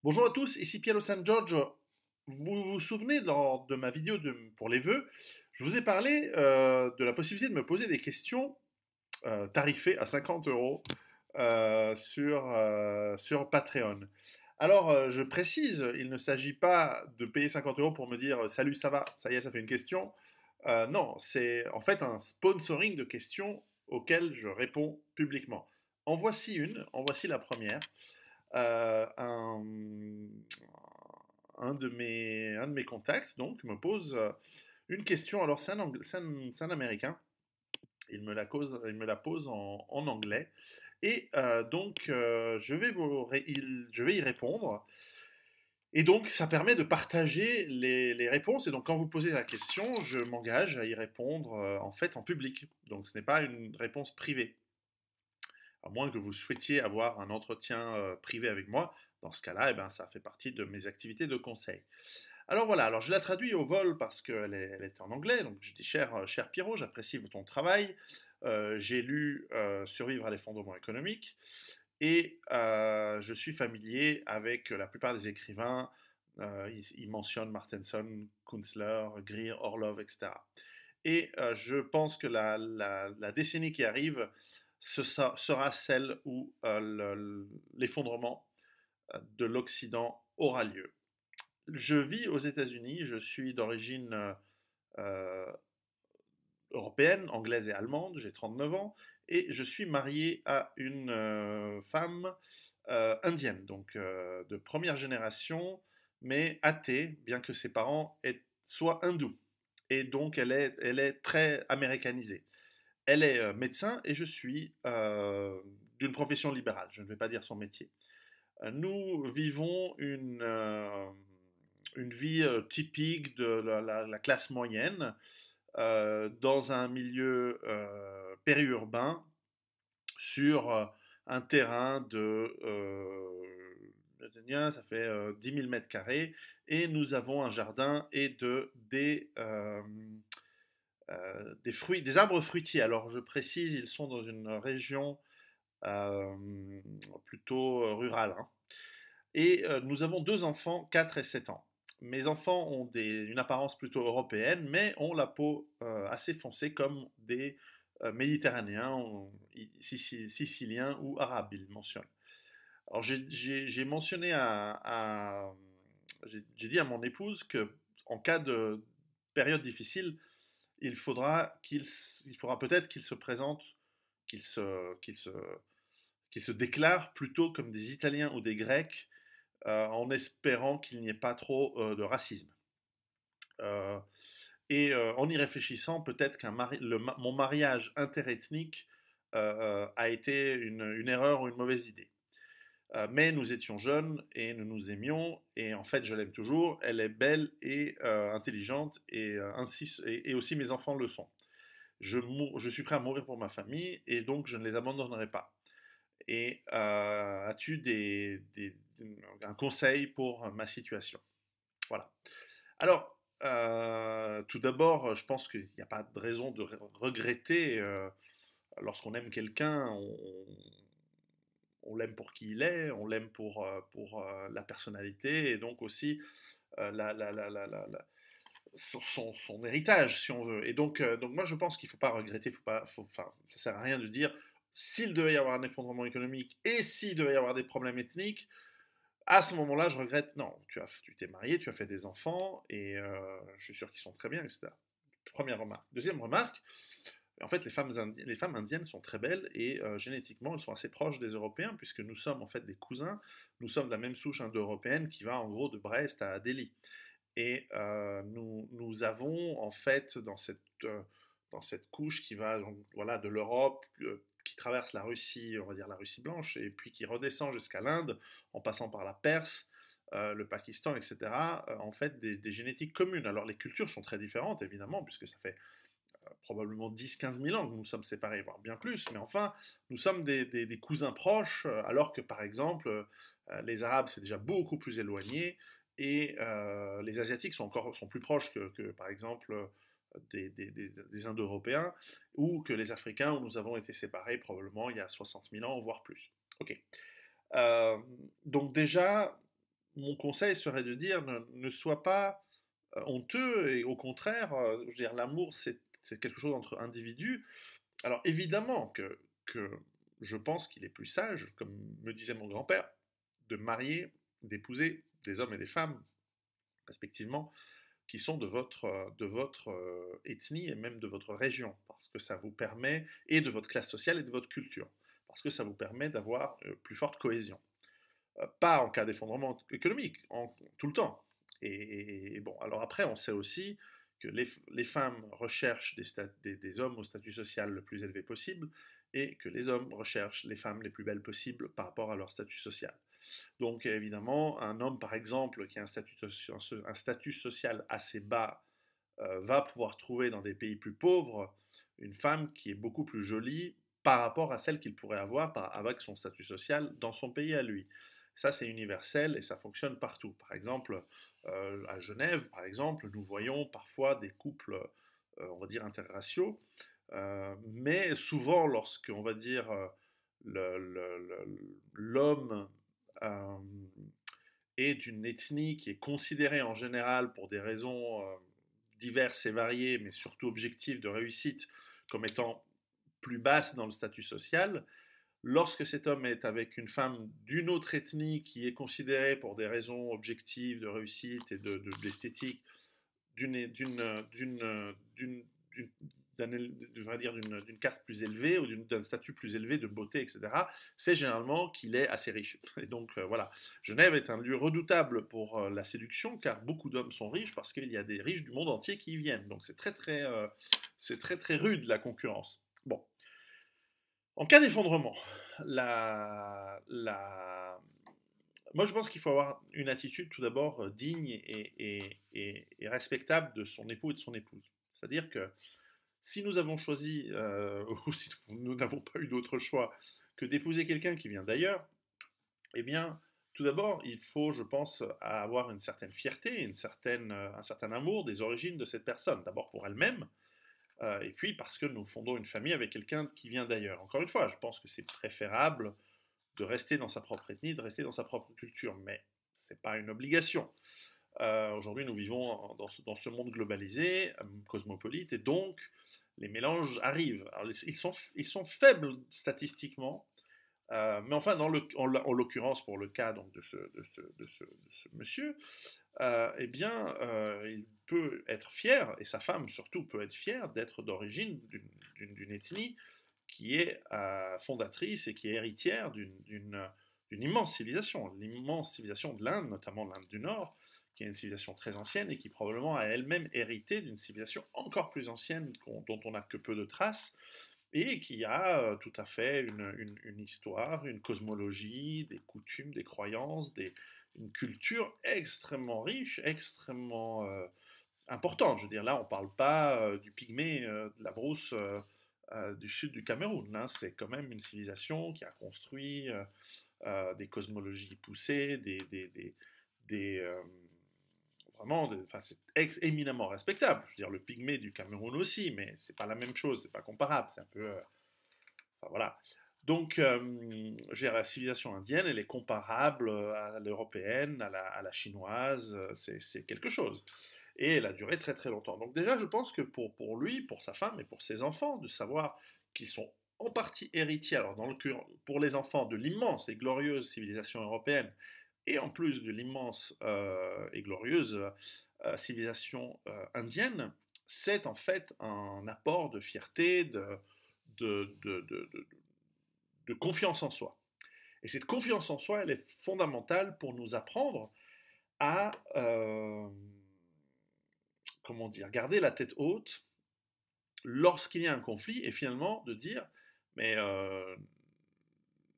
Bonjour à tous, ici Piero San Giorgio. Vous vous souvenez lors de ma vidéo pour les vœux, je vous ai parlé de la possibilité de me poser des questions tarifées à 50 euros sur Patreon. Alors, je précise, il ne s'agit pas de payer 50 euros pour me dire salut, ça va, ça y est, ça fait une question. Non, c'est en fait un sponsoring de questions auxquelles je réponds publiquement. En voici la première. Euh, un, un de mes contacts donc me pose une question. Alors c'est un Américain. Il me la pose en anglais. Et je vais y répondre. Et donc, ça permet de partager les réponses. Et donc, quand vous posez la question, je m'engage à y répondre en fait en public. Donc, ce n'est pas une réponse privée. À moins que vous souhaitiez avoir un entretien privé avec moi. Dans ce cas-là, eh ben, ça fait partie de mes activités de conseil. Alors voilà, alors je la traduis au vol parce elle est en anglais. Donc je dis cher Pierrot, j'apprécie ton travail. J'ai lu Survivre à l'effondrement économique et je suis familier avec la plupart des écrivains. Il mentionne Martenson, Kunstler, Greer, Orlov, etc. Et je pense que la décennie qui arrive sera celle où l'effondrement de l'Occident aura lieu. Je vis aux États-Unis, je suis d'origine euh, européenne, anglaise et allemande, j'ai 39 ans, et je suis marié à une femme indienne, donc de première génération, mais athée, bien que ses parents soient hindous. Et donc elle est très américanisée. Elle est médecin et je suis d'une profession libérale, je ne vais pas dire son métier. Nous vivons une vie typique de la classe moyenne dans un milieu périurbain sur un terrain ça fait 10 000 mètres carrés et nous avons un jardin et des fruits, des arbres fruitiers. Alors je précise, ils sont dans une région euh, plutôt rurale, hein. Et nous avons deux enfants, 4 et 7 ans. Mes enfants ont une apparence plutôt européenne, mais ont la peau assez foncée comme des Méditerranéens, Siciliens ou Arabes, ils mentionnent. Alors j'ai mentionné j'ai dit à mon épouse que en cas de période difficile, il faudra peut-être qu'ils se présentent, qu'ils se, qu'ils se, qu'ils se déclarent plutôt comme des Italiens ou des Grecs en espérant qu'il n'y ait pas trop de racisme. Euh, en y réfléchissant, peut-être mon mariage interethnique a été une erreur ou une mauvaise idée. Mais nous étions jeunes et nous nous aimions, et en fait je l'aime toujours, elle est belle et intelligente, et aussi mes enfants le sont. Je suis prêt à mourir pour ma famille, et donc je ne les abandonnerai pas. Et as-tu un conseil pour ma situation? Voilà. Alors, tout d'abord, je pense qu'il n'y a pas de raison de regretter. Lorsqu'on aime quelqu'un, on l'aime pour qui il est, on l'aime pour la personnalité et donc aussi euh, la, la, la, la, la, la- son héritage, si on veut. Et donc moi, je pense qu'il ne faut pas regretter, enfin, ça ne sert à rien de dire s'il devait y avoir un effondrement économique et s'il devait y avoir des problèmes ethniques, à ce moment-là, je regrette. Non, tu t'es marié, tu as fait des enfants, et je suis sûr qu'ils sont très bien, etc. Première remarque. Deuxième remarque, en fait, les femmes indiennes sont très belles et génétiquement, elles sont assez proches des Européens, puisque nous sommes en fait des cousins. Nous sommes de la même souche indo-européenne qui va en gros de Brest à Delhi. Et nous avons en fait dans cette couche qui va donc, voilà, de l'Europe, qui traverse la Russie, on va dire la Russie blanche, et puis qui redescend jusqu'à l'Inde, en passant par la Perse, le Pakistan, etc., en fait des génétiques communes. Alors les cultures sont très différentes, évidemment, puisque ça fait probablement 10-15 000 ans que nous nous sommes séparés, voire bien plus, mais enfin, nous sommes des cousins proches, alors que par exemple, les Arabes, c'est déjà beaucoup plus éloigné, et les Asiatiques sont plus proches par exemple, des Indo-Européens, ou que les Africains, où nous avons été séparés probablement il y a 60 000 ans, voire plus. Ok. Euh, donc déjà, mon conseil serait de dire ne sois pas honteux et au contraire, je veux dire, l'amour c'est quelque chose entre individus. Alors évidemment que je pense qu'il est plus sage, comme me disait mon grand-père, de marier, d'épouser des hommes et des femmes, respectivement, qui sont de votre ethnie et même de votre région, parce que ça vous permet, et de votre classe sociale et de votre culture, parce que ça vous permet d'avoir plus forte cohésion. Pas en cas d'effondrement économique, tout le temps. Et bon, alors après, on sait aussi que les femmes recherchent des hommes au statut social le plus élevé possible et que les hommes recherchent les femmes les plus belles possibles par rapport à leur statut social. Donc évidemment, un homme, par exemple, qui a un statut social assez bas, va pouvoir trouver dans des pays plus pauvres une femme qui est beaucoup plus jolie par rapport à celle qu'il pourrait avoir avec son statut social dans son pays à lui. Ça, c'est universel et ça fonctionne partout. Par exemple, à Genève, par exemple, nous voyons parfois des couples, on va dire, interraciaux, mais souvent, lorsque, on va dire, l'homme euh, est d'une ethnie qui est considérée en général pour des raisons diverses et variées, mais surtout objectives de réussite, comme étant plus basse dans le statut social, lorsque cet homme est avec une femme d'une autre ethnie qui est considérée pour des raisons objectives de réussite et d'esthétique d'une caste plus élevée ou d'un statut plus élevé de beauté, etc., c'est généralement qu'il est assez riche. Et donc voilà, Genève est un lieu redoutable pour la séduction, car beaucoup d'hommes sont riches parce qu'il y a des riches du monde entier qui y viennent. Donc c'est très très rude la concurrence. Bon, en cas d'effondrement, moi je pense qu'il faut avoir une attitude tout d'abord digne et respectable de son époux et de son épouse. C'est-à-dire que si nous avons choisi, ou si nous n'avons pas eu d'autre choix que d'épouser quelqu'un qui vient d'ailleurs, eh bien, tout d'abord, il faut, je pense, avoir une certaine fierté, un certain amour des origines de cette personne. D'abord pour elle-même, et puis parce que nous fondons une famille avec quelqu'un qui vient d'ailleurs. Encore une fois, je pense que c'est préférable de rester dans sa propre ethnie, de rester dans sa propre culture, mais ce n'est pas une obligation. Aujourd'hui, nous vivons dans ce monde globalisé, cosmopolite, et donc les mélanges arrivent. Alors, ils sont faibles statistiquement, mais enfin, en l'occurrence, pour le cas donc, de ce monsieur, eh bien, il peut être fier, et sa femme surtout peut être fière d'être d'origine d'une ethnie qui est fondatrice et qui est héritière d'une immense civilisation, l'immense civilisation de l'Inde, notamment l'Inde du Nord, qui est une civilisation très ancienne et qui probablement a elle-même hérité d'une civilisation encore plus ancienne dont on n'a que peu de traces, et qui a tout à fait une histoire, une cosmologie, des coutumes, des croyances, une culture extrêmement riche, extrêmement importante. Je veux dire, là, on ne parle pas du pygmée de la brousse du sud du Cameroun. Hein. C'est quand même une civilisation qui a construit des cosmologies poussées, vraiment, c'est éminemment respectable. Je veux dire, le pygmée du Cameroun aussi, mais c'est pas la même chose, c'est pas comparable. C'est un peu, enfin, voilà. Donc, je veux dire, la civilisation indienne, elle est comparable à l'européenne, à la chinoise. C'est quelque chose. Et elle a duré très très longtemps. Donc déjà, je pense que pour lui, pour sa femme et pour ses enfants, de savoir qu'ils sont en partie héritiers, alors pour les enfants, de l'immense et glorieuse civilisation européenne, et en plus de l'immense et glorieuse civilisation indienne, c'est en fait un apport de fierté, de, de, de, de, de confiance en soi. Et cette confiance en soi, elle est fondamentale pour nous apprendre à, comment dire, garder la tête haute lorsqu'il y a un conflit et finalement de dire, mais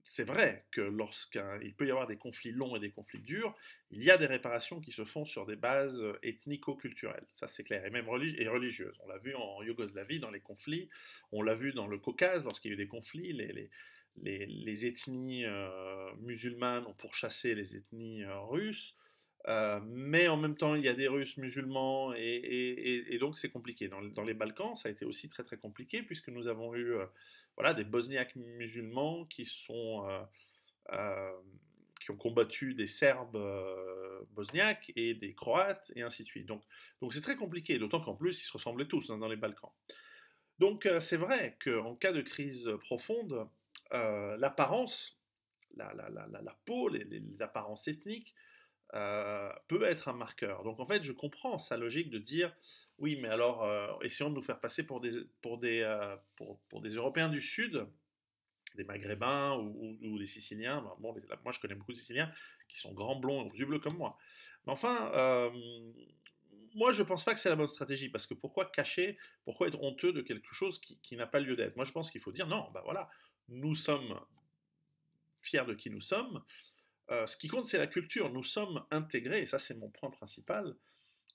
c'est vrai que lorsqu'il peut y avoir des conflits longs et des conflits durs, il y a des réparations qui se font sur des bases ethnico-culturelles, ça c'est clair, et même religieuses. On l'a vu en Yougoslavie dans les conflits, on l'a vu dans le Caucase lorsqu'il y a eu des conflits, les ethnies musulmanes ont pourchassé les ethnies russes, mais en même temps, il y a des Russes musulmans et donc c'est compliqué. Dans les Balkans, ça a été aussi très très compliqué puisque nous avons eu voilà, des Bosniaques musulmans euh, qui ont combattu des Serbes bosniaques et des Croates, et ainsi de suite. Donc c'est très compliqué, d'autant qu'en plus, ils se ressemblaient tous dans les Balkans. Donc c'est vrai qu'en cas de crise profonde, l'apparence, la peau, les apparences ethniques, peut être un marqueur. Donc en fait, je comprends sa logique de dire, oui, mais alors, essayons de nous faire passer pour des Européens du Sud, des Maghrébins ou des Siciliens. Bon, moi, je connais beaucoup de Siciliens qui sont grands blonds aux yeux bleus comme moi. Mais enfin, moi, je pense pas que c'est la bonne stratégie, parce que pourquoi cacher, pourquoi être honteux de quelque chose qui n'a pas lieu d'être? Moi, je pense qu'il faut dire, non, ben voilà, nous sommes fiers de qui nous sommes. Ce qui compte, c'est la culture. Nous sommes intégrés, et ça, c'est mon point principal,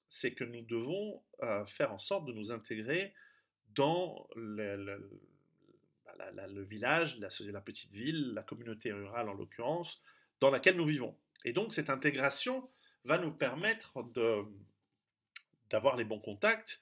c'est que nous devons faire en sorte de nous intégrer dans le village, la petite ville, la communauté rurale en l'occurrence, dans laquelle nous vivons. Et donc cette intégration va nous permettre d'avoir les bons contacts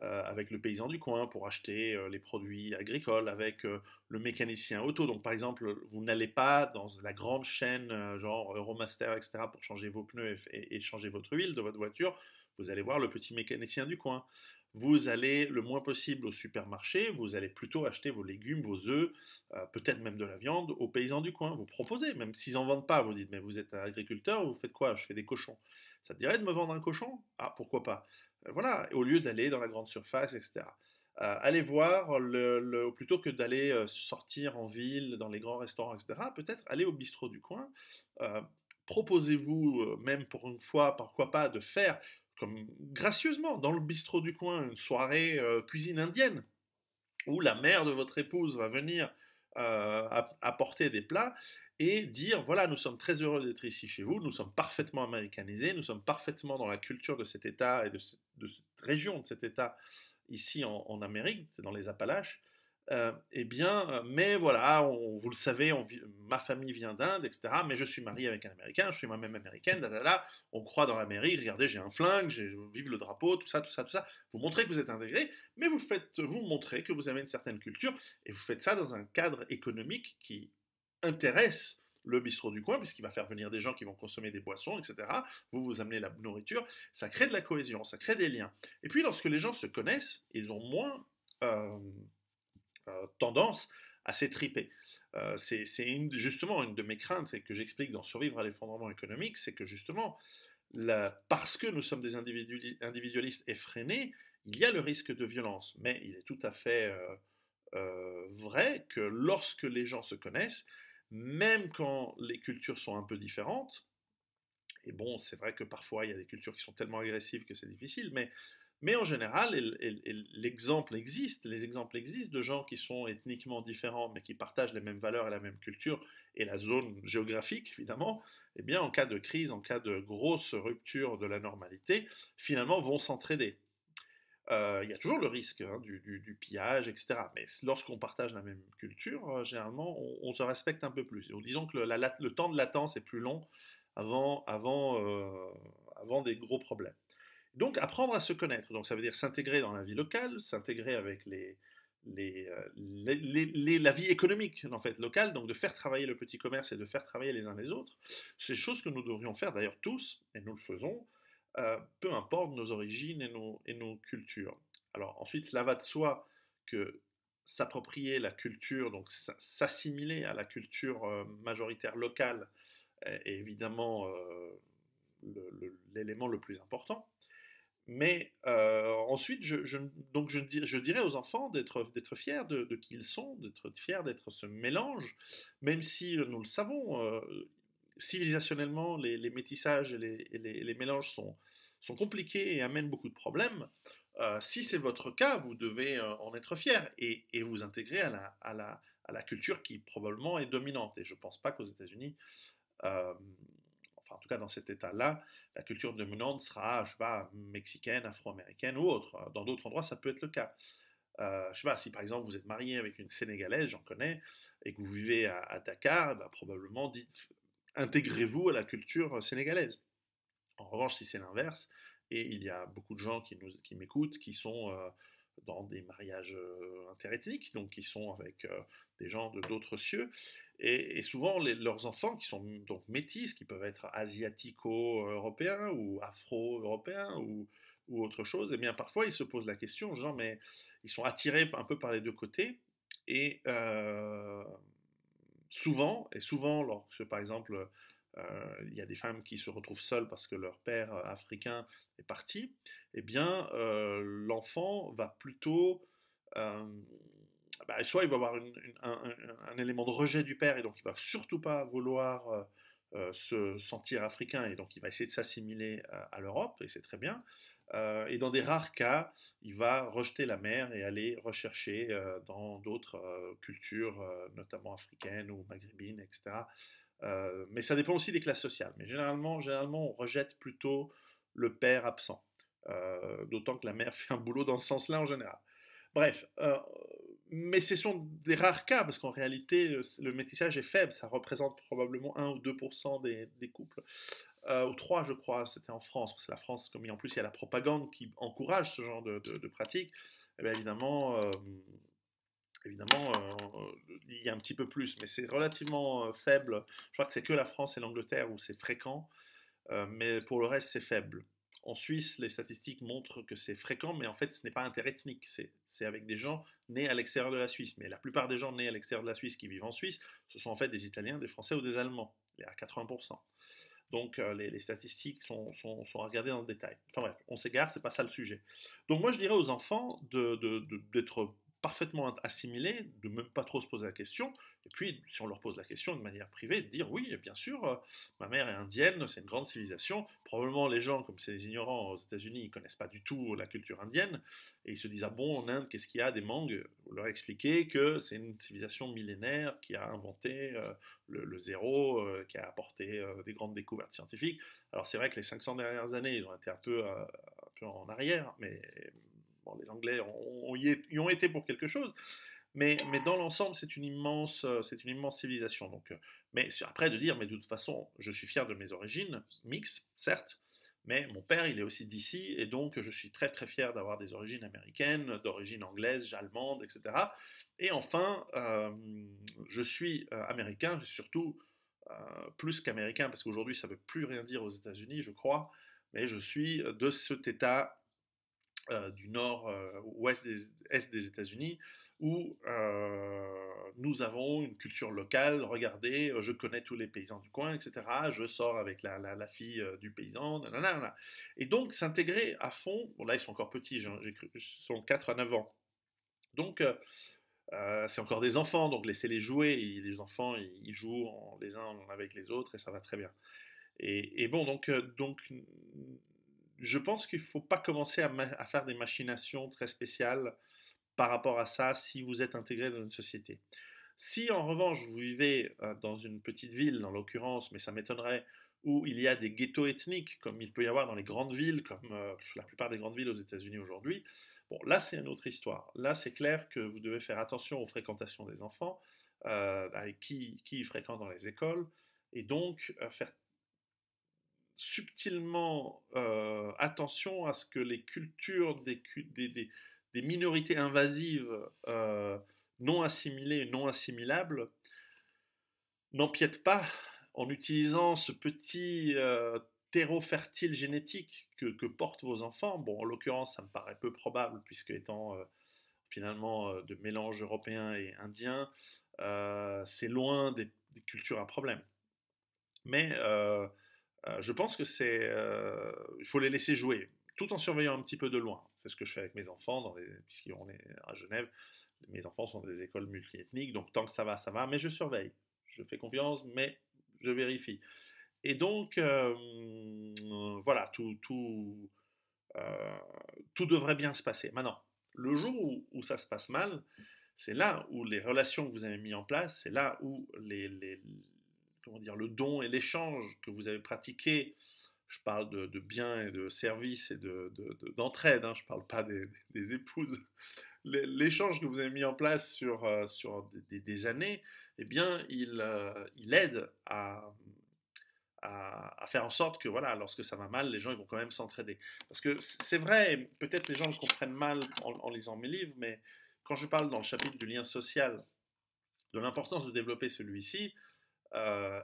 avec le paysan du coin pour acheter les produits agricoles, avec le mécanicien auto. Donc par exemple, vous n'allez pas dans la grande chaîne genre Euromaster, etc. pour changer vos pneus et changer votre huile de votre voiture. Vous allez voir le petit mécanicien du coin. Vous allez le moins possible au supermarché, vous allez plutôt acheter vos légumes, vos œufs, peut-être même de la viande aux paysans du coin. Vous proposez, même s'ils n'en vendent pas, vous dites, mais vous êtes agriculteur, vous faites quoi? Je fais des cochons. Ça te dirait de me vendre un cochon? Ah, pourquoi pas? Voilà, au lieu d'aller dans la grande surface, etc. Allez voir, plutôt que d'aller sortir en ville, dans les grands restaurants, etc., peut-être aller au bistrot du coin. Euh, Proposez-vous, même pour une fois, pourquoi pas, de faire comme gracieusement dans le bistrot du coin une soirée cuisine indienne où la mère de votre épouse va venir apporter des plats et dire voilà, nous sommes très heureux d'être ici chez vous, nous sommes parfaitement américanisés, nous sommes parfaitement dans la culture de cet État et de cette région, de cet État ici en Amérique, dans les Appalaches. Eh bien, mais voilà, vous le savez, ma famille vient d'Inde, etc. Mais je suis marié avec un Américain, je suis moi-même américaine, là, on croit dans la mairie, regardez, j'ai un flingue, vive le drapeau, tout ça, tout ça, tout ça. Vous montrez que vous êtes intégré, mais vous montrez que vous avez une certaine culture, et vous faites ça dans un cadre économique qui intéresse le bistrot du coin, puisqu'il va faire venir des gens qui vont consommer des boissons, etc. Vous amenez la nourriture, ça crée de la cohésion, ça crée des liens. Et puis lorsque les gens se connaissent, ils ont moins tendance à s'étriper. C'est justement une de mes craintes et que j'explique dans Survivre à l'effondrement économique, c'est que justement, parce que nous sommes des individualistes effrénés, il y a le risque de violence. Mais il est tout à fait vrai que lorsque les gens se connaissent, même quand les cultures sont un peu différentes, et bon, c'est vrai que parfois il y a des cultures qui sont tellement agressives que c'est difficile, mais en général, l'exemple existe, les exemples existent de gens qui sont ethniquement différents, mais qui partagent les mêmes valeurs et la même culture, et la zone géographique, évidemment, eh bien, en cas de crise, en cas de grosse rupture de la normalité, finalement, vont s'entraider. Il y a toujours le risque hein, du pillage, etc. Mais lorsqu'on partage la même culture, généralement, on se respecte un peu plus. Disons que le temps de latence est plus long avant des gros problèmes. Donc apprendre à se connaître, donc ça veut dire s'intégrer dans la vie locale, s'intégrer avec la vie économique en fait locale, donc de faire travailler le petit commerce et de faire travailler les uns les autres. C'est chose que nous devrions faire d'ailleurs tous, et nous le faisons, peu importe nos origines et nos cultures. Alors ensuite, cela va de soi que s'approprier la culture, donc s'assimiler à la culture majoritaire locale, est évidemment l'élément le plus important. Mais ensuite, je dirais aux enfants d'être fiers de qui ils sont, d'être fiers d'être ce mélange, même si nous le savons, civilisationnellement, les métissages et les mélanges sont compliqués et amènent beaucoup de problèmes. Si c'est votre cas, vous devez en être fier et vous intégrer à la culture qui probablement est dominante. Et je ne pense pas qu'aux États-Unis, euh, enfin en tout cas dans cet état-là, la culture dominante sera, je sais pas, mexicaine, afro-américaine ou autre. Dans d'autres endroits, ça peut être le cas. Je sais pas, si par exemple vous êtes marié avec une Sénégalaise, j'en connais, et que vous vivez à Dakar, bah, probablement intégrez-vous à la culture sénégalaise. En revanche, si c'est l'inverse, et il y a beaucoup de gens qui m'écoutent, qui sont dans des mariages interethniques, donc qui sont avec des gens d'autres cieux, et souvent leurs enfants qui sont donc métis, qui peuvent être asiatico-européens ou afro-européens ou autre chose, et bien parfois ils se posent la question, genre mais ils sont attirés un peu par les deux côtés, et souvent, lorsque par exemple il y a des femmes qui se retrouvent seules parce que leur père africain est parti, eh bien l'enfant va plutôt soit il va avoir un élément de rejet du père et donc il va surtout pas vouloir se sentir africain et donc il va essayer de s'assimiler à l'Europe et c'est très bien. Et dans des rares cas, il va rejeter la mère et aller rechercher dans d'autres cultures, notamment africaines ou maghrébines, etc. Mais ça dépend aussi des classes sociales. Mais généralement on rejette plutôt le père absent. D'autant que la mère fait un boulot dans ce sens-là en général. Bref, mais ce sont des rares cas, parce qu'en réalité, le métissage est faible, ça représente probablement 1 ou 2% des couples, ou 3 je crois, c'était en France, parce que la France, comme en plus il y a la propagande qui encourage ce genre de pratique, eh bien évidemment, il y a un petit peu plus, mais c'est relativement faible. Je crois que c'est que la France et l'Angleterre où c'est fréquent, mais pour le reste, c'est faible. En Suisse, les statistiques montrent que c'est fréquent, mais en fait, ce n'est pas interethnique. C'est avec des gens nés à l'extérieur de la Suisse. Mais la plupart des gens nés à l'extérieur de la Suisse qui vivent en Suisse, ce sont en fait des Italiens, des Français ou des Allemands, à 80%. Donc les statistiques sont à regarder dans le détail. Enfin bref, on s'égare, c'est pas ça le sujet. Donc moi je dirais aux enfants d'être parfaitement assimilés, de même pas trop se poser la question, et puis si on leur pose la question de manière privée, de dire oui, bien sûr, ma mère est indienne, c'est une grande civilisation, probablement les gens, comme c'est des ignorants aux États-Unis, ils connaissent pas du tout la culture indienne, et ils se disent ah bon, en Inde, qu'est-ce qu'il y a des mangues? Vous leur expliquer que c'est une civilisation millénaire qui a inventé le zéro, qui a apporté des grandes découvertes scientifiques. Alors c'est vrai que les 500 dernières années, ils ont été un peu en arrière, mais bon, les Anglais y ont été pour quelque chose. Mais dans l'ensemble, c'est une immense civilisation. Donc, mais après de dire, mais de toute façon, je suis fier de mes origines, mixtes, certes, mais mon père, il est aussi d'ici, et donc je suis très très fier d'avoir des origines américaines, d'origine anglaise, allemande, etc. Et enfin, je suis américain, surtout plus qu'américain, parce qu'aujourd'hui ça ne veut plus rien dire aux États-Unis, je crois, mais je suis de cet État du nord-ouest est des États-Unis, où nous avons une culture locale, regardez, je connais tous les paysans du coin, etc. Je sors avec la fille du paysan, nanana. Et donc s'intégrer à fond, bon là ils sont encore petits, ils sont 4 à 9 ans. Donc c'est encore des enfants, donc laissez-les jouer, et les enfants ils jouent les uns avec les autres et ça va très bien. Et bon, donc je pense qu'il ne faut pas commencer à faire des machinations très spéciales par rapport à ça si vous êtes intégré dans une société. Si en revanche vous vivez dans une petite ville, en l'occurrence, mais ça m'étonnerait, où il y a des ghettos ethniques, comme il peut y avoir dans les grandes villes, comme la plupart des grandes villes aux États-Unis aujourd'hui, bon, là c'est une autre histoire. Là c'est clair que vous devez faire attention aux fréquentations des enfants, avec qui ils fréquentent dans les écoles, et donc faire subtilement attention à ce que les cultures des minorités invasives non assimilées, non assimilables, n'empiètent pas en utilisant ce petit terreau fertile génétique que portent vos enfants. Bon, en l'occurrence, ça me paraît peu probable, puisque étant finalement de mélange européen et indien, c'est loin des cultures à problème. Mais je pense que il faut les laisser jouer, tout en surveillant un petit peu de loin. C'est ce que je fais avec mes enfants, puisqu'on est à Genève. Mes enfants sont dans des écoles multiethniques, donc tant que ça va, mais je surveille. Je fais confiance, mais je vérifie. Et donc, voilà, tout devrait bien se passer. Maintenant, le jour où ça se passe mal, c'est là où les relations que vous avez mises en place, c'est là où comment dire, le don et l'échange que vous avez pratiqué, je parle de biens et de services et d'entraide, hein, je ne parle pas des épouses, l'échange que vous avez mis en place sur des années, eh bien, il aide à faire en sorte que, voilà, lorsque ça va mal, les gens ils vont quand même s'entraider. Parce que c'est vrai, peut-être les gens le comprennent mal en lisant mes livres, mais quand je parle dans le chapitre du lien social, de l'importance de développer celui-ci,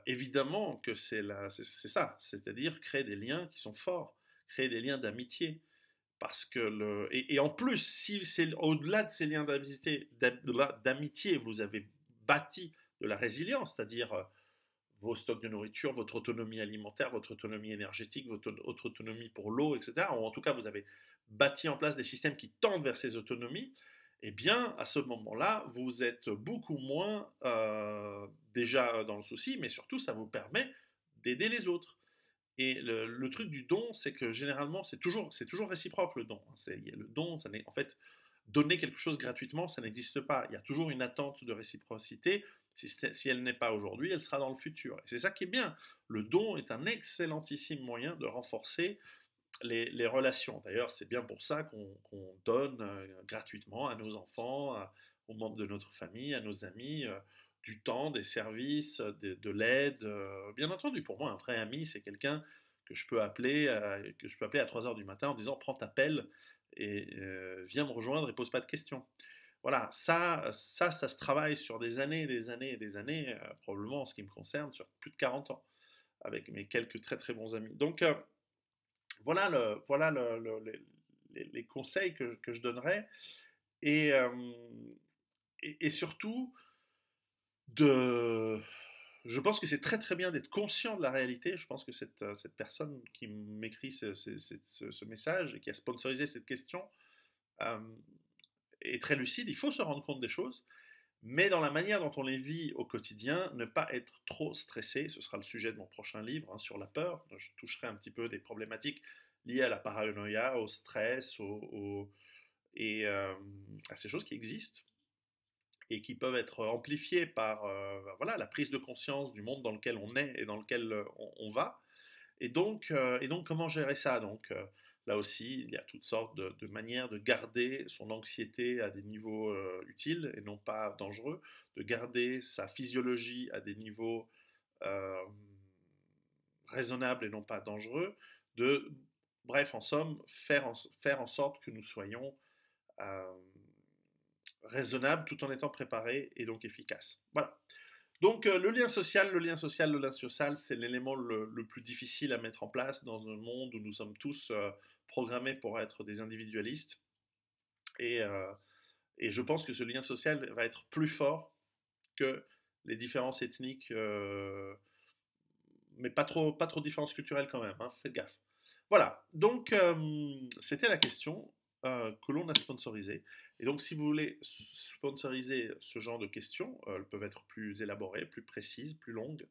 évidemment que c'est ça, c'est-à-dire créer des liens qui sont forts, créer des liens d'amitié. Parce que et en plus, si c'est au-delà de ces liens d'amitié, vous avez bâti de la résilience, c'est-à-dire vos stocks de nourriture, votre autonomie alimentaire, votre autonomie énergétique, votre autonomie pour l'eau, etc. Ou en tout cas, vous avez bâti en place des systèmes qui tendent vers ces autonomies, eh bien, à ce moment-là, vous êtes beaucoup moins déjà dans le souci, mais surtout, ça vous permet d'aider les autres. Et le truc du don, c'est que généralement, c'est toujours réciproque le don. Le don, en fait, donner quelque chose gratuitement, ça n'existe pas. Il y a toujours une attente de réciprocité. Si elle n'est pas aujourd'hui, elle sera dans le futur. Et c'est ça qui est bien. Le don est un excellentissime moyen de renforcer les relations. D'ailleurs, c'est bien pour ça qu'on donne gratuitement à nos enfants, aux membres de notre famille, à nos amis, du temps, des services, de l'aide. Bien entendu, pour moi, un vrai ami, c'est quelqu'un que je peux appeler à 3 heures du matin en disant prends ta pelle et viens me rejoindre et pose pas de questions. Voilà, ça se travaille sur des années, des années et des années, probablement en ce qui me concerne, sur plus de 40 ans, avec mes quelques très très bons amis. Donc, voilà les conseils que je donnerais. Et, et surtout, de, je pense que c'est très très bien d'être conscient de la réalité. Je pense que cette personne qui m'écrit ce message et qui a sponsorisé cette question euh, est très lucide. Il faut se rendre compte des choses, mais dans la manière dont on les vit au quotidien, ne pas être trop stressé. Ce sera le sujet de mon prochain livre hein, sur la peur. Je toucherai un petit peu des problématiques liées à la paranoïa, au stress, et à ces choses qui existent et qui peuvent être amplifiées par voilà, la prise de conscience du monde dans lequel on est et dans lequel on va. Et donc, comment gérer ça donc, là aussi, il y a toutes sortes de manières de garder son anxiété à des niveaux utiles et non pas dangereux, de garder sa physiologie à des niveaux euh, raisonnables et non pas dangereux, bref, en somme, faire en sorte que nous soyons euh, raisonnables tout en étant préparés et donc efficaces. Voilà. Donc le lien social, c'est l'élément le plus difficile à mettre en place dans un monde où nous sommes tous programmés pour être des individualistes. Et, euh, et je pense que ce lien social va être plus fort que les différences ethniques, mais pas trop différences culturelles quand même, hein, faites gaffe. Voilà, donc c'était la question que l'on a sponsorisée. Et donc si vous voulez sponsoriser ce genre de questions, elles peuvent être plus élaborées, plus précises, plus longues.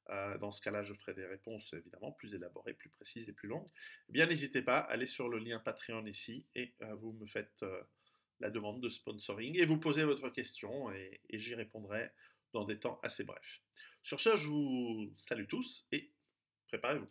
Dans ce cas-là, je ferai des réponses évidemment plus élaborées, plus précises et plus longues. Eh bien, n'hésitez pas, allez sur le lien Patreon ici et vous me faites la demande de sponsoring et vous posez votre question et j'y répondrai dans des temps assez brefs. Sur ce, je vous salue tous et préparez-vous.